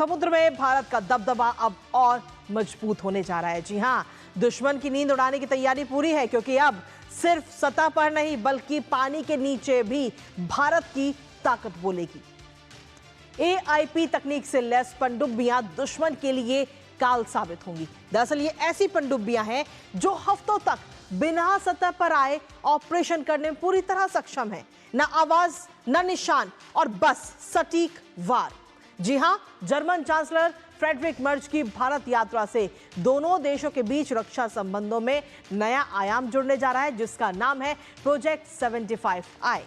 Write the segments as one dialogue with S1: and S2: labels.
S1: समुद्र में भारत का दबदबा अब और मजबूत होने जा रहा है। जी हां, दुश्मन की नींद उड़ाने की तैयारी पूरी है, क्योंकि अब सिर्फ सतह पर नहीं बल्कि पानी के नीचे भी भारत की ताकत बोलेगी। AIP तकनीक से लैस पनडुब्बियां दुश्मन के लिए काल साबित होंगी। दरअसल ये ऐसी पनडुब्बियां हैं जो हफ्तों तक बिना सतह पर आए ऑपरेशन करने में पूरी तरह सक्षम है। ना आवाज, ना निशान और बस सटीक वार। जी हां, जर्मन चांसलर फ्रेडरिक मर्ज की भारत यात्रा से दोनों देशों के बीच रक्षा संबंधों में नया आयाम जुड़ने जा रहा है, जिसका नाम है प्रोजेक्ट 75I।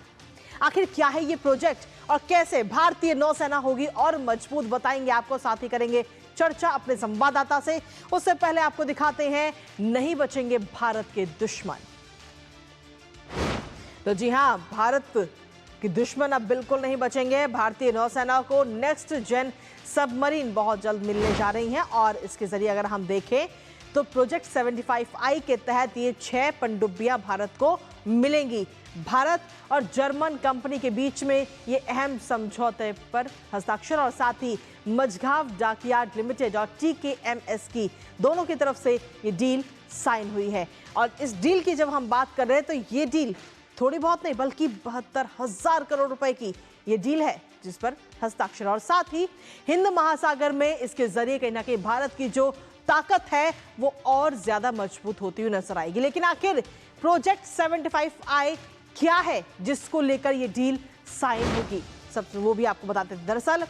S1: आखिर क्या है ये प्रोजेक्ट और कैसे भारतीय नौसेना होगी और मजबूत, बताएंगे आपको। साथ ही करेंगे चर्चा अपने संवाददाता से। उससे पहले आपको दिखाते हैं नहीं बचेंगे भारत के दुश्मन। तो जी हां, भारत के दुश्मन अब बिल्कुल नहीं बचेंगे। भारतीय नौसेना को नेक्स्ट जेन सबमरीन बहुत जल्द मिलने जा रही हैं और इसके जरिए अगर हम देखें तो प्रोजेक्ट 75I के तहत ये 6 पनडुब्बियां भारत को मिलेंगी। भारत और जर्मन कंपनी के बीच में ये अहम समझौते पर हस्ताक्षर और साथ ही मझगांव डॉकयार्ड लिमिटेड और TKMS की दोनों की तरफ से ये डील साइन हुई है। और इस डील की जब हम बात कर रहे हैं तो ये डील थोड़ी बहुत नहीं बल्कि 72,000 करोड़ रुपए की ये डील है जिस पर हस्ताक्षर। और साथ ही हिंद महासागर में इसके जरिए कहीं ना कहीं भारत की जो ताकत है वो और ज्यादा मजबूत होती हुई नजर आएगी। लेकिन आखिर प्रोजेक्ट 75I क्या है जिसको लेकर ये डील साइन होगी, सब वो भी आपको बताते हैं। दरअसल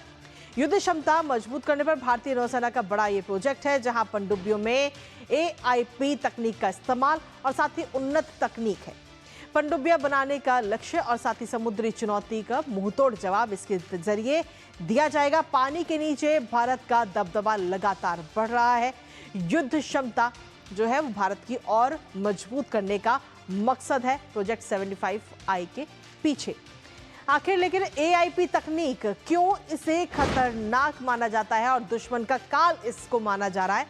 S1: युद्ध क्षमता मजबूत करने पर भारतीय नौसेना का बड़ा ये प्रोजेक्ट है, जहां पनडुब्बियों में AIP तकनीक का इस्तेमाल और साथ ही उन्नत तकनीक है। पनडुब्बियां बनाने का लक्ष्य और साथ ही समुद्री चुनौती का मुंहतोड़ जवाब इसके जरिए दिया जाएगा। पानी के नीचे भारत का दबदबा लगातार बढ़ रहा है। युद्ध क्षमता जो है वो भारत की और मजबूत करने का मकसद है प्रोजेक्ट 75I के पीछे। आखिर लेकिन AIP तकनीक क्यों इसे खतरनाक माना जाता है और दुश्मन का काल इसको माना जा रहा है,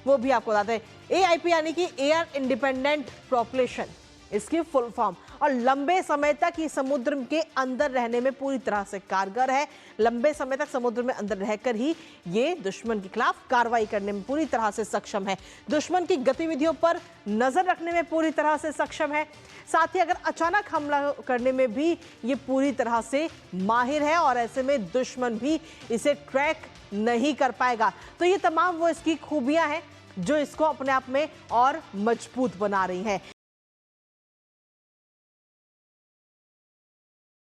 S1: वो भी आपको बताते हैं। AIP यानी कि एयर इंडिपेंडेंट प्रोपल्शन, इसकी फुल फॉर्म, और लंबे समय तक ये समुद्र के अंदर रहने में पूरी तरह से कारगर है। लंबे समय तक समुद्र में अंदर रहकर ही ये दुश्मन के खिलाफ कार्रवाई करने में पूरी तरह से सक्षम है। दुश्मन की गतिविधियों पर नजर रखने में पूरी तरह से सक्षम है। साथ ही अगर अचानक हमला करने में भी ये पूरी तरह से माहिर है और ऐसे में दुश्मन भी इसे ट्रैक नहीं कर पाएगा। तो ये तमाम वो इसकी खूबियां हैं जो इसको अपने आप में और मजबूत बना रही हैं।